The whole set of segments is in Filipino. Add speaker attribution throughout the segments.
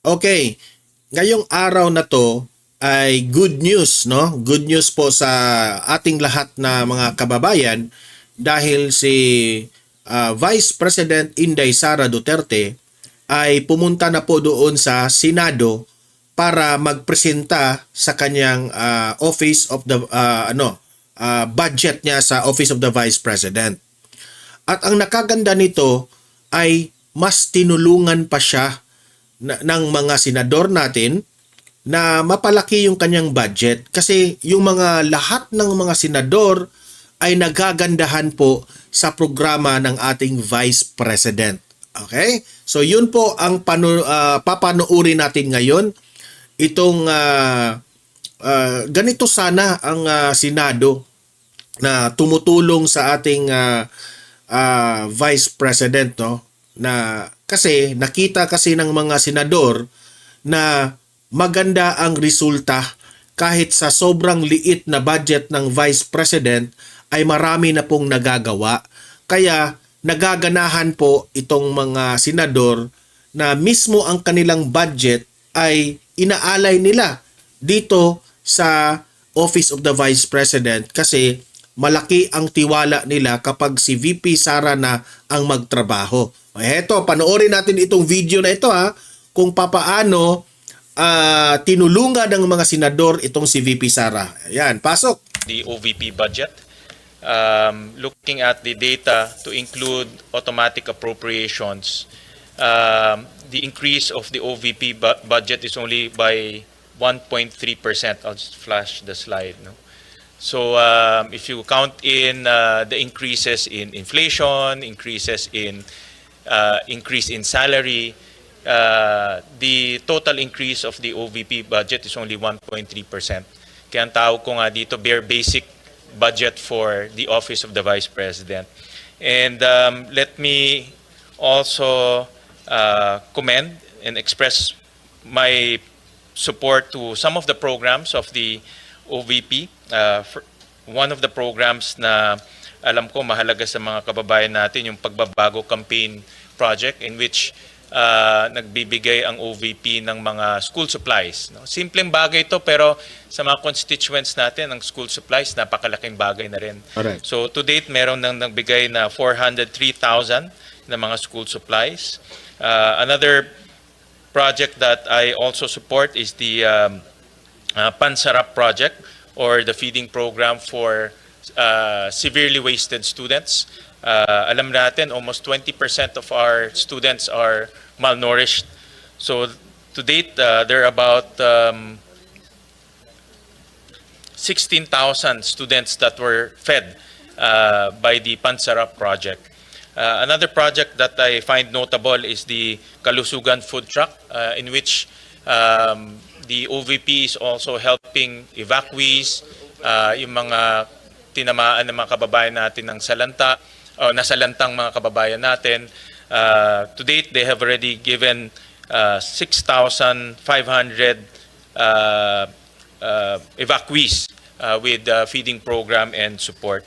Speaker 1: Okay, ngayong araw na to ay good news, no? Good news po sa ating lahat na mga kababayan dahil si Vice President Inday Sara Duterte ay pumunta na po doon sa Senado para magpresenta sa kanyang Office of the budget niya sa Office of the Vice President. At ang nakaganda nito ay mas tinulungan pa siya ng mga senador natin na mapalaki yung kanyang budget kasi yung mga lahat ng mga senador ay nagagandahan po sa programa ng ating Vice President. Okay? So yun po ang papanoorin natin ngayon. Itong ganito sana ang Senado na tumutulong sa ating Vice President, no? Na kasi nakita kasi ng mga senador na maganda ang resulta kahit sa sobrang liit na budget ng Vice President ay marami na pong nagagawa. Kaya nagaganahan po itong mga senador na mismo ang kanilang budget ay inaalay nila dito sa Office of the Vice President kasi malaki ang tiwala nila kapag si VP Sara na ang magtrabaho. Eto, panoorin natin itong video na ito kung papaano tinulungan ng mga senador itong si VP Sara. Ayan, pasok.
Speaker 2: The OVP budget, looking at the data to include automatic appropriations, the increase of the OVP budget is only by 1.3%. I'll just flash the slide. No? So if you count in the increases in inflation, increase in salary, the total increase of the OVP budget is only 1.3%. Kaya ang tawag ko nga dito, bare basic budget for the Office of the Vice President. And let me also commend and express my support to some of the programs of the OVP. One of the programs na alam ko mahalaga sa mga kababayan natin, yung Pagbabago Campaign Project, in which nagbibigay ang OVP ng mga school supplies. No? Simpleng bagay ito, pero sa mga constituents natin, ang school supplies, napakalaking bagay na rin.
Speaker 1: Correct.
Speaker 2: So to date, meron nang nagbigay na 403,000 na mga school supplies. Another project that I also support is the Pansarap project, or the feeding program for severely wasted students. Alam natin, almost 20% of our students are malnourished. So to date, there are about 16,000 students that were fed by the Pansarap project. Another project that I find notable is the Kalusugan food truck, in which the OVP is also helping evacuees, yung mga tinamaan ng mga kababayan natin ng salanta, o nasalantang mga kababayan natin. To date, they have already given 6,500 evacuees with feeding program and support.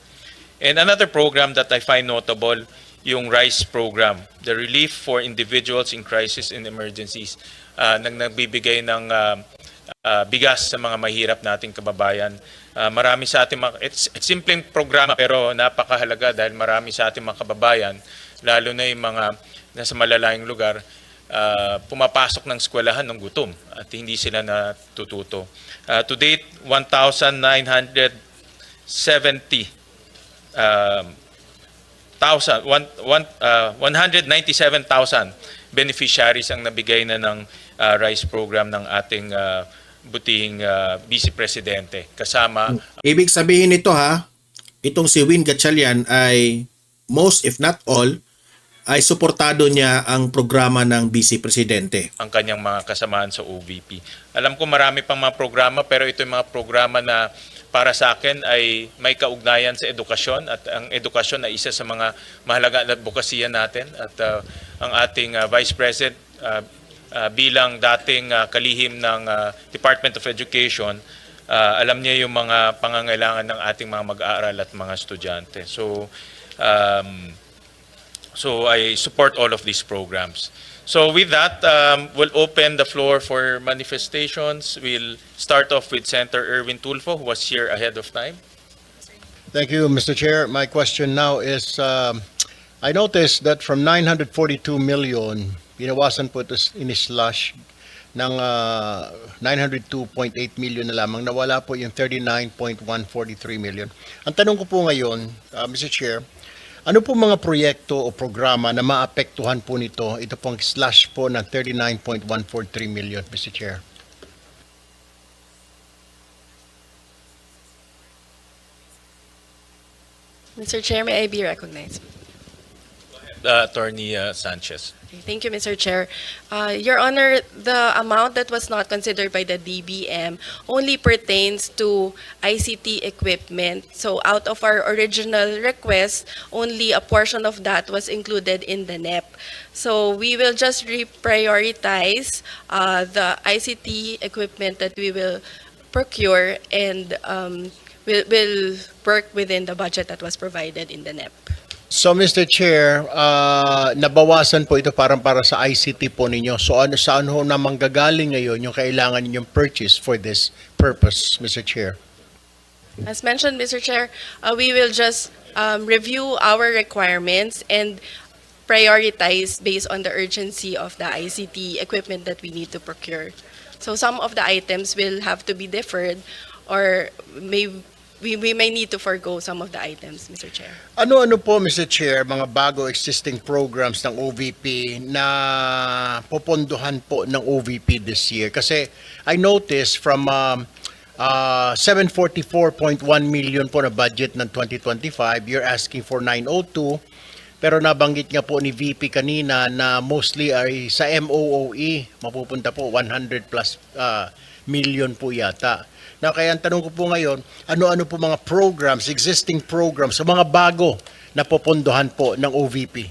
Speaker 2: And another program that I find notable, yung RICE program, the Relief for Individuals in Crisis and Emergencies, nagbibigay ng bigas sa mga mahirap nating kababayan. Marami sa ating it's simpleng programa pero napakahalaga dahil marami sa ating mga kababayan, lalo na yung mga nasa malalayong lugar, pumapasok ng eskwelahan ng gutom at hindi sila natututo. To date, 197,000 beneficiaries ang nabigay na ng RICE program ng ating butihing Vice Presidente. Kasama.
Speaker 1: Ibig sabihin nito itong si Win Gatchalian ay most if not all ay suportado niya ang programa ng Vice Presidente.
Speaker 2: Ang kanyang mga kasamaan sa OVP. Alam ko marami pang mga programa, pero ito yung mga programa na para sa akin ay may kaugnayan sa edukasyon, at ang edukasyon ay isa sa mga mahalaga na advokasya natin, at ang ating Vice President bilang dating kalihim ng Department of Education, alam niya yung mga pangangailangan ng ating mga mag-aaral at mga estudyante. So I support all of these programs. So with that, we'll open the floor for manifestations. We'll start off with Senator Erwin Tulfo, who was here ahead of time.
Speaker 3: Thank you, Mr. Chair. My question now is, I noticed that from 942 million, binawasan po ito in-slash ng 902.8 million na lamang, nawala po yung 39.143 million. Ang tanong ko po ngayon, Mr. Chair, ano po mga proyekto o programa na maapektuhan po nito, ito pong slash po ng 39.143 million, Mr. Chair?
Speaker 4: Mr. Chair, may I be recognized?
Speaker 2: Attorney Sanchez.
Speaker 4: Thank you, Mr. Chair. Your Honor, the amount that was not considered by the DBM only pertains to ICT equipment. So out of our original request, only a portion of that was included in the NEP. So we will just reprioritize the ICT equipment that we will procure and will work within the budget that was provided in the NEP.
Speaker 3: So, Mr. Chair, nabawasan po ito parang para sa ICT po ninyo. So, saan ho na manggagaling ngayon yung kailangan ninyong purchase for this purpose, Mr. Chair?
Speaker 4: As mentioned, Mr. Chair, we will just review our requirements and prioritize based on the urgency of the ICT equipment that we need to procure. So some of the items will have to be deferred or we may need to forgo some of the items, Mr. Chair.
Speaker 3: Ano-ano po, Mr. Chair, mga bago existing programs ng OVP na popondohan po ng OVP this year? Kasi I noticed from 744.1 million po na budget ng 2025, you're asking for 902. Pero nabanggit nga po ni VP kanina na mostly ay sa MOOE, mapupunta po 100 plus million po yata. Na kaya ang tanong ko po ngayon, ano-ano po mga programs, existing programs, sa mga bago na popondohan po ng OVP?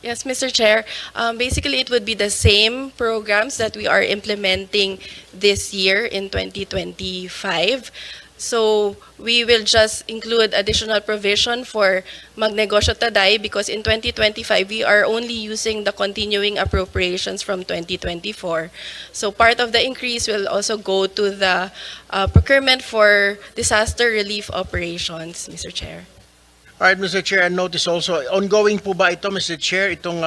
Speaker 4: Yes, Mr. Chair. Basically, it would be the same programs that we are implementing this year in 2025. So we will just include additional provision for Magnegosyo Taday because in 2025 we are only using the continuing appropriations from 2024. So part of the increase will also go to the procurement for disaster relief operations, Mr. Chair.
Speaker 3: All right, Mr. Chair, and notice also, ongoing po ba ito, Mr. Chair, itong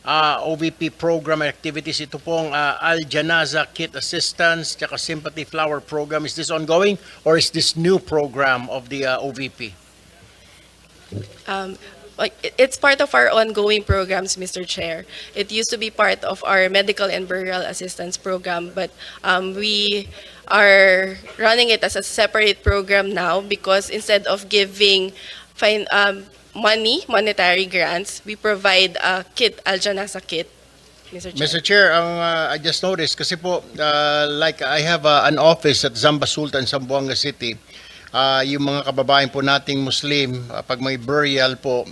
Speaker 3: OVP program activities, ito pong Al Janaza Kit Assistance, tsaka Sympathy Flower Program, is this ongoing or is this new program of the OVP?
Speaker 4: It's part of our ongoing programs, Mr. Chair. It used to be part of our medical and burial assistance program, but we are running it as a separate program now because instead of giving monetary grants, we provide a kit, Al Janaza kit, Mr. Chair.
Speaker 3: Mr. Chair, I just noticed, kasi po, like I have an office at Zamba Sultan, Zamboanga City. Yung mga kababayan po nating Muslim, pag may burial po,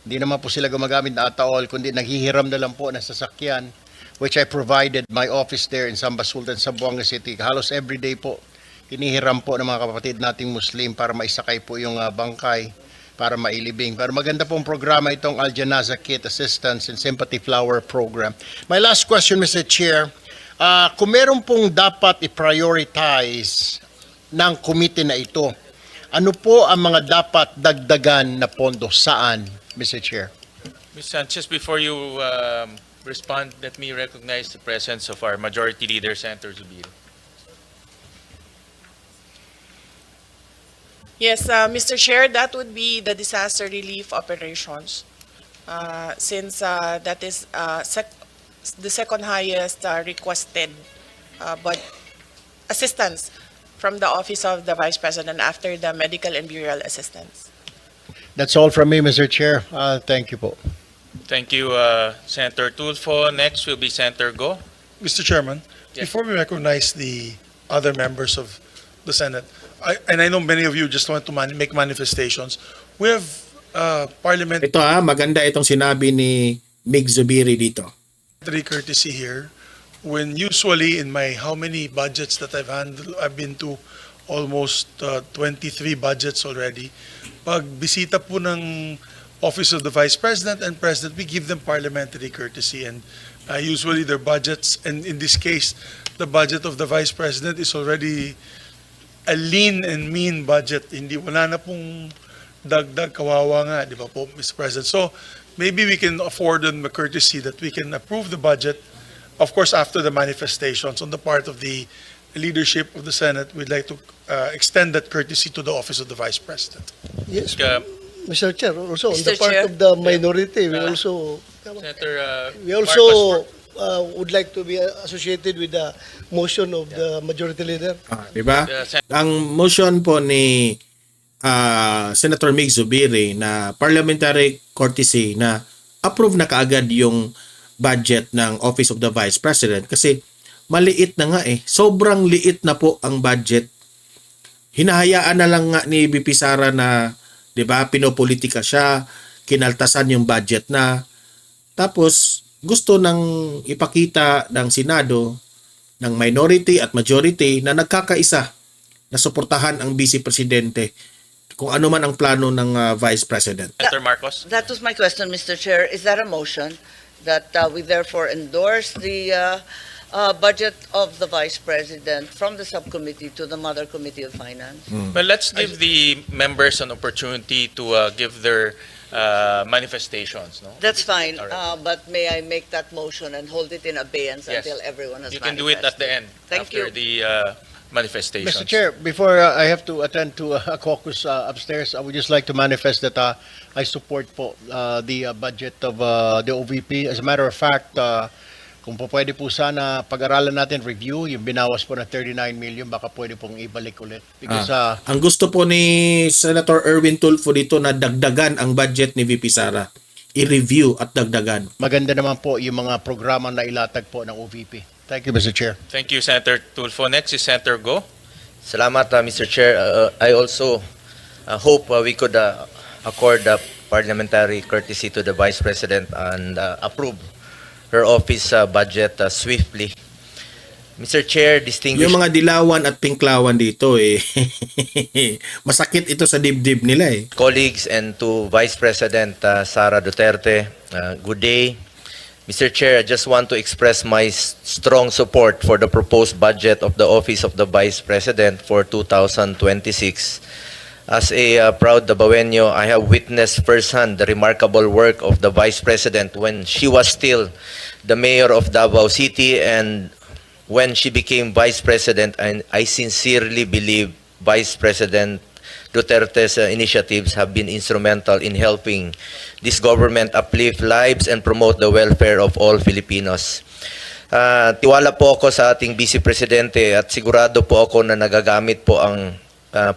Speaker 3: hindi naman po sila gumagamit na ataol, kundi naghihiram na lang po ng sasakyan, which I provided my office there in Zamba Sultan, Zamboanga City. Halos everyday po, hinihiram po ng mga kapatid nating Muslim para maisakay po yung bangkay, para mailibing. Pero maganda pong programa itong Al Janaza Kit Assistance and Sympathy Flower Program. My last question, Mr. Chair, kung meron pong dapat i-prioritize ng committee na ito, ano po ang mga dapat dagdagan na pondo? Saan, Mr. Chair?
Speaker 2: Ms. Sanchez, before you respond, let me recognize the presence of our Majority Leader, Senator Zubiri.
Speaker 5: Yes, Mr. Chair, that would be the disaster relief operations. Since that is the second highest requested but assistance from the Office of the Vice President after the medical and burial assistance.
Speaker 3: That's all from me, Mr. Chair. Thank you po.
Speaker 2: Thank you, Senator Tulfo. Next will be Senator Go.
Speaker 6: Mr. Chairman,
Speaker 2: Yes.
Speaker 6: before we recognize the other members of the Senate, I know many of you just want to make manifestations. We have parliamentary
Speaker 1: Ito maganda itong sinabi ni Mig Zubiri dito.
Speaker 6: courtesy here when usually in my how many budgets that I've handled, I've been to almost 23 budgets already. Pag bisita po ng Office of the Vice President and President, we give them parliamentary courtesy. And usually their budgets, and in this case, the budget of the Vice President is already a lean and mean budget. Hindi, wala na pong dagdag, kawawa nga, di ba po, Mr. President? So maybe we can afford them a courtesy that we can approve the budget, of course, after the manifestations on the part of the leadership of the Senate. We'd like to extend that courtesy to the Office of the Vice President.
Speaker 7: Yes,
Speaker 2: Uh,
Speaker 7: Mr. Chair, also on
Speaker 8: Mr.
Speaker 7: the part
Speaker 8: Chair.
Speaker 7: of the minority, we
Speaker 2: Uh,
Speaker 7: also
Speaker 2: Senator
Speaker 7: would like to be associated with the motion of the majority leader.
Speaker 1: Di ba?
Speaker 2: Yeah,
Speaker 1: Ang motion po ni Senator Mig Zubiri na parliamentary courtesy na approve na kaagad yung budget ng Office of the Vice President kasi maliit na nga eh. Sobrang liit na po ang budget. Hinahayaan na lang nga ni VP Sara na, 'di ba, pinopolitika siya, kinaltasan yung budget na. Tapos gusto nang ipakita ng Senado ng minority at majority na nagkakaisa na suportahan ang Vice Presidente kung ano man ang plano ng Vice President.
Speaker 2: Senator Marcos.
Speaker 8: That was my question, Mr. Chair. Is that a motion that we therefore endorse the budget of the Vice President from the subcommittee to the Mother Committee of Finance?
Speaker 2: Well, let's give the members an opportunity to give their manifestations. No,
Speaker 8: That's fine,
Speaker 2: All right.
Speaker 8: but may I make that motion and hold it in abeyance
Speaker 2: Yes.
Speaker 8: until everyone has
Speaker 2: You can do it at the end
Speaker 8: Thank
Speaker 2: after
Speaker 8: you.
Speaker 2: the manifestations.
Speaker 3: Mr. Chair, before I have to attend to a caucus upstairs, I would just like to manifest that I support po the budget of the OVP. As a matter of fact, kung po pwede po sana pag-aralan natin, review, yung binawas po na 39 million, baka pwede pong ibalik ulit. Because
Speaker 1: Ang gusto po ni Senator Erwin Tulfo dito na dagdagan ang budget ni VP Sara. I-review at dagdagan.
Speaker 3: maganda naman po yung mga programa na ilatag po ng OVP. Thank you, Mr. Chair.
Speaker 2: Thank you, Senator Tulfo. Next is Senator Go.
Speaker 9: Salamat, Mr. Chair. I also hope we could accord parliamentary courtesy to the Vice President and approve her office budget swiftly. Mr. Chair, distinguished...
Speaker 1: Yung mga dilawan at pinklawan dito eh. Masakit ito sa dibdib nila eh.
Speaker 9: colleagues and to Vice President Sara Duterte, good day. Mr. Chair, I just want to express my strong support for the proposed budget of the Office of the Vice President for 2026. As a proud Dabawenyo, I have witnessed firsthand the remarkable work of the Vice President when she was still the mayor of Davao City and when she became Vice President, and I sincerely believe Vice President Duterte's initiatives have been instrumental in helping this government uplift lives and promote the welfare of all Filipinos. Tiwala po ako sa ating Vice Presidente at sigurado po ako na nagagamit po ang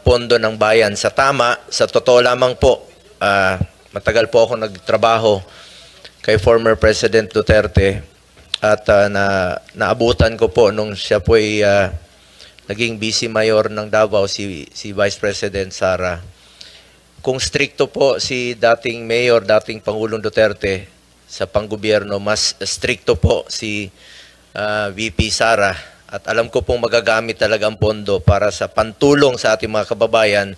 Speaker 9: pondo ng bayan sa tama. Sa totoo lamang po, matagal po ako nagtrabaho kay former President Duterte at naabutan ko po nung siya po ay naging vice mayor ng Davao, si Vice President Sara. Kung stricto po si dating mayor, dating Pangulong Duterte sa panggobyerno, mas stricto po si VP Sara. At alam ko pong magagamit talaga ang pondo para sa pantulong sa ating mga kababayan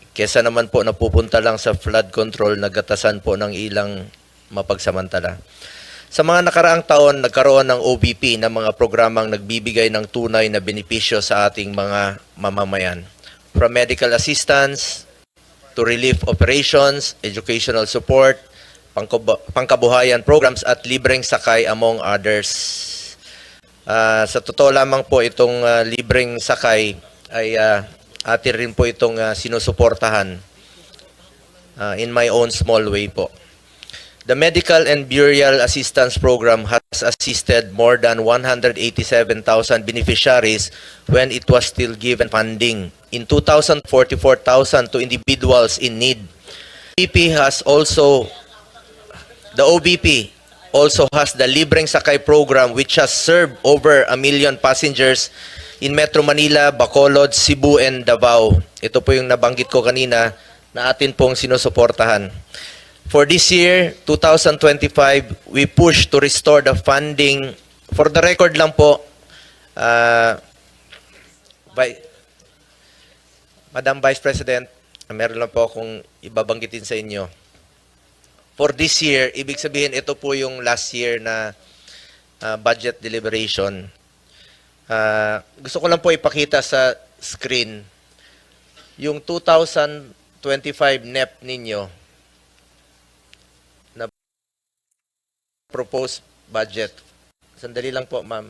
Speaker 9: kesa naman po napupunta lang sa flood control, nagatasan po ng ilang mapagsamantala. Sa mga nakaraang taon, nagkaroon ng OVP na mga programang nagbibigay ng tunay na benepisyo sa ating mga mamamayan. From medical assistance to relief operations, educational support, pangkabuhayan programs at libreng sakay among others. Sa totoo lamang po itong libreng sakay ay atin rin po itong sinusuportahan in my own small way po. The Medical and Burial Assistance Program has assisted more than 187,000 beneficiaries when it was still given funding. In 2000, 44,000 to individuals in need. The OBP also has the Libreng Sakay program which has served over 1 million passengers in Metro Manila, Bacolod, Cebu, and Davao. Ito po yung nabanggit ko kanina na atin pong sinusuportahan. For this year, 2025, we push to restore the funding. For the record lang po, Madam Vice President, meron lang po akong ibabanggitin sa inyo. for this year, ibig sabihin ito po yung last year na budget deliberation. Gusto ko lang po ipakita sa screen yung 2025 NEP ninyo na proposed budget. Sandali lang po, ma'am.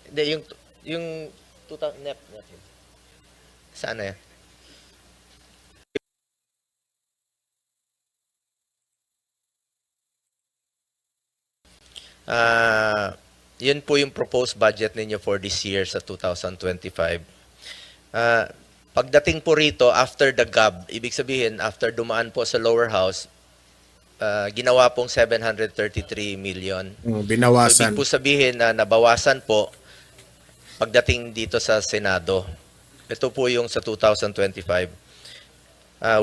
Speaker 9: Hindi, yung 2000 NEP natin. Saan na yan? Yun po yung proposed budget ninyo for this year sa 2025. Pagdating po rito, after the GAB, ibig sabihin, after dumaan po sa lower house, ginawa pong 733 million. So,
Speaker 1: Binawasan.
Speaker 9: ibig po sabihin na nabawasan po pagdating dito sa Senado. Ito po yung sa 2025.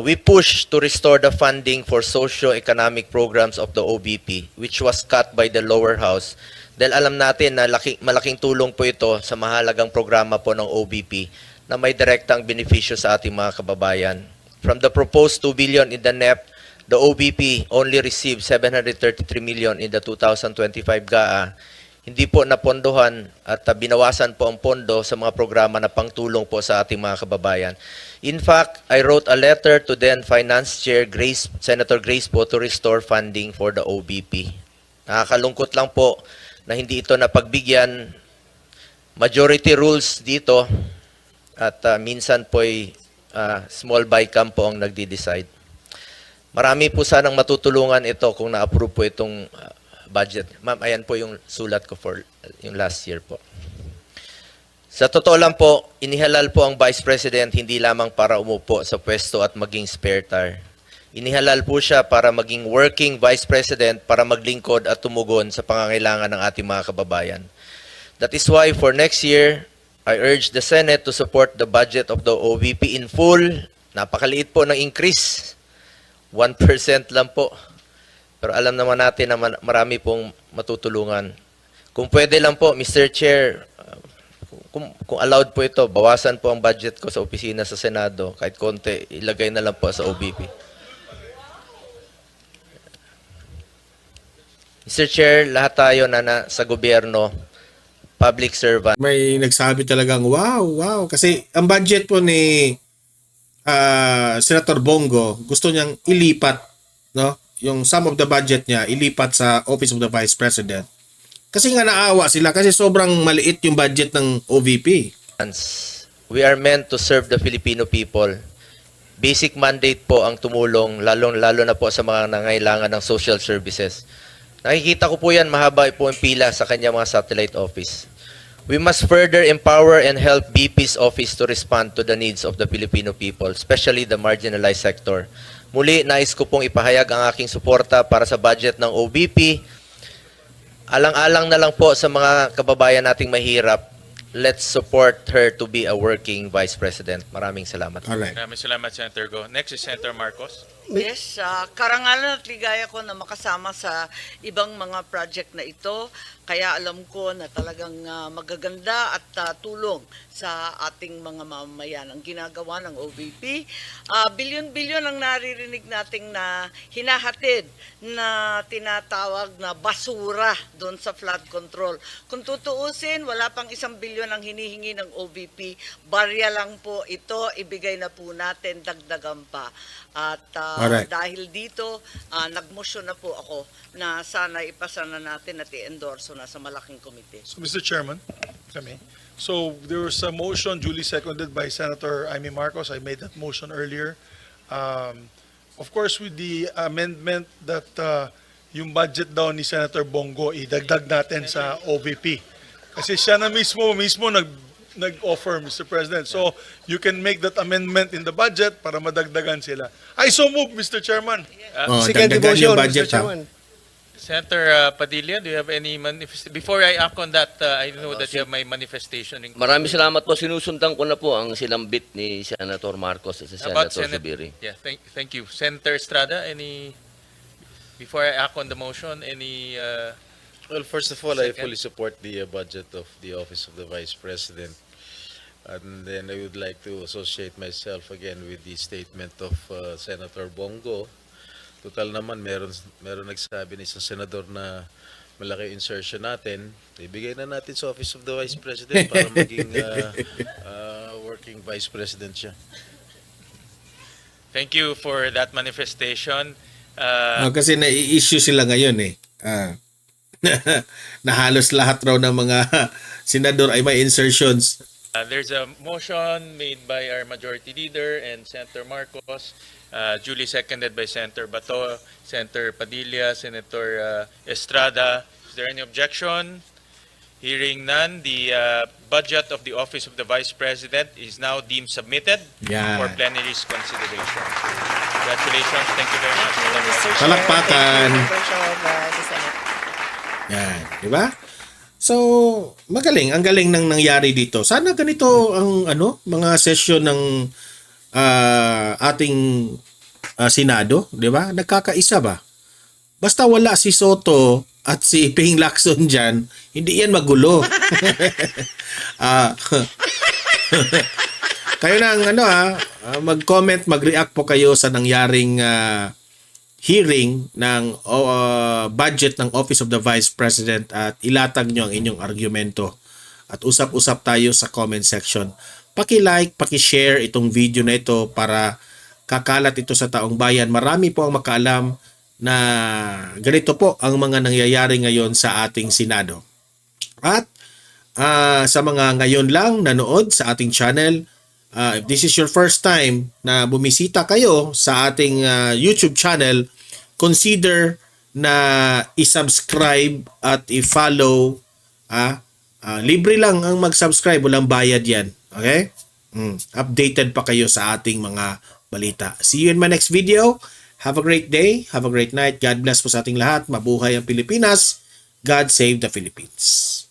Speaker 9: We push to restore the funding for socio-economic programs of the OBP, which was cut by the lower house. Dahil alam natin na malaking tulong po ito sa mahalagang programa po ng OBP na may direktang benepisyo sa ating mga kababayan. From the proposed 2 billion in the NEP, the OBP only received 733 million in the 2025 GAA. Hindi po napondohan at binawasan po ang pondo sa mga programa na pangtulong po sa ating mga kababayan. In fact, I wrote a letter to then Finance Chair Senator Grace po to restore funding for the OBP. Nakakalungkot lang po na hindi ito napagbigyan. Majority rules dito at minsan po'y small bycam po ang nagdi-decide. Marami po sanang matutulungan ito kung na-approve po itong budget. Ma'am, ayan po yung sulat ko for yung last year po. Sa totoo lang po, inihalal po ang Vice President hindi lamang para umupo sa pwesto at maging spare tire. Inihalal po siya para maging working Vice President para maglingkod at tumugon sa pangangailangan ng ating mga kababayan. That is why for next year, I urge the Senate to support the budget of the OVP in full. Napakaliit po ng increase. 1% lang po. Pero alam naman natin na marami pong matutulungan. Kung pwede lang po, Mr. Chair, kung allowed po ito, bawasan po ang budget ko sa opisina sa Senado. Kahit konti, ilagay na lang po sa OBP. Mr. Chair, lahat tayo na sa gobyerno, public servant.
Speaker 1: May nagsabi talagang wow. Kasi ang budget po ni Senator Bongo, gusto niyang ilipat, no? Yung sum of the budget niya, ilipat sa Office of the Vice President. Kasi nga naawa sila kasi sobrang maliit yung budget ng OVP.
Speaker 9: We are meant to serve the Filipino people. Basic mandate po ang tumulong, lalo na po sa mga nangailangan ng social services. Nakikita ko po yan, mahaba po ang pila sa kanya mga satellite office. We must further empower and help BP's office to respond to the needs of the Filipino people, especially the marginalized sector. Muli, nais ko pong ipahayag ang aking suporta para sa budget ng OBP. Alang-alang na lang po sa mga kababayan nating mahirap. Let's support her to be a working Vice President. Maraming salamat.
Speaker 1: Alright.
Speaker 2: Maraming salamat, Senator Go. Next is Senator Marcos.
Speaker 8: Yes, karangalan at ligaya ko na makasama sa ibang mga project na ito. Kaya alam ko na talagang magaganda at tulong sa ating mga mamamayan ang ginagawa ng OVP. Bilyon-bilyon ang naririnig nating na hinahatid na tinatawag na basura doon sa flood control. Kung tutuusin, wala pang 1 bilyon ang hinihingi ng OVP. Barya lang po ito, ibigay na po natin, dagdagan pa. At dahil dito, nagmotion na po ako na sana ipasa na natin at i-endorso na sa malaking komite.
Speaker 6: So, Mr. Chairman, kami. So, there was a motion duly seconded by Senator Amy Marcos. I made that motion earlier. Of course, with the amendment that yung budget daw ni Senator Bongo, idagdag natin sa OVP. Kasi siya na mismo nag-offer, Mr. President. So, you can make that amendment in the budget para madagdagan sila. I so move, Mr. Chairman.
Speaker 7: Second
Speaker 1: dagdagan yung
Speaker 7: devotion,
Speaker 1: budget,
Speaker 7: Mr. Chairman.
Speaker 2: Senator Padilla, do you have any manifestation? Before I act on that, I know that you have my manifestation.
Speaker 10: Maraming salamat po. Sinusundan ko na po ang silambit ni Senator Marcos at si
Speaker 2: About
Speaker 10: Senator
Speaker 2: Senate-
Speaker 10: Zubiri.
Speaker 2: Yeah, thank you. Senator Estrada, any? Before I act on the motion, any
Speaker 11: Well, first of all, I
Speaker 2: Second.
Speaker 11: fully support the budget of the Office of the Vice President. And then I would like to associate myself again with the statement of Senator Bongo. Total naman, meron nagsabi ni isang senador na malaki insertion natin. Ibigay na natin sa Office of the Vice President para maging working Vice President siya.
Speaker 2: Thank you for that manifestation.
Speaker 1: Kasi nai-issue sila ngayon eh. Na halos lahat raw ng mga senador ay may insertions.
Speaker 2: There's a motion made by our majority leader and Senator Marcos, duly seconded by Senator Bato, Senator Padilla, Senator Estrada. Is there any objection? Hearing none, the budget of the Office of the Vice President is now deemed submitted
Speaker 1: Yan.
Speaker 2: for plenary's consideration. Congratulations. Thank you very much.
Speaker 5: Thank you, Mr. Chair.
Speaker 1: Palakpakan.
Speaker 5: Thank you, members of the Senate.
Speaker 1: Yan, di ba? So, magaling, ang galing nang nangyari dito. Sana ganito ang mga session ng ating Senado, di ba? Nagkakaisa ba? Basta wala si Soto at si Ping Lacson dyan, hindi yan magulo. Kayo nang mag-comment, mag-react po kayo sa nangyaring hearing ng budget ng Office of the Vice President at ilatag nyo ang inyong argumento. At usap-usap tayo sa comment section. Paki-like, paki-share itong video na ito para kakalat ito sa taong bayan. Marami po ang makaalam na ganito po ang mga nangyayari ngayon sa ating Senado. At sa mga ngayon lang nanood sa ating channel, if this is your first time na bumisita kayo sa ating YouTube channel, consider na i-subscribe at i-follow. Libre lang ang mag-subscribe, walang bayad yan. Okay? Updated pa kayo sa ating mga balita. See you in my next video. Have a great day. Have a great night. God bless po sa ating lahat. Mabuhay ang Pilipinas. God save the Philippines.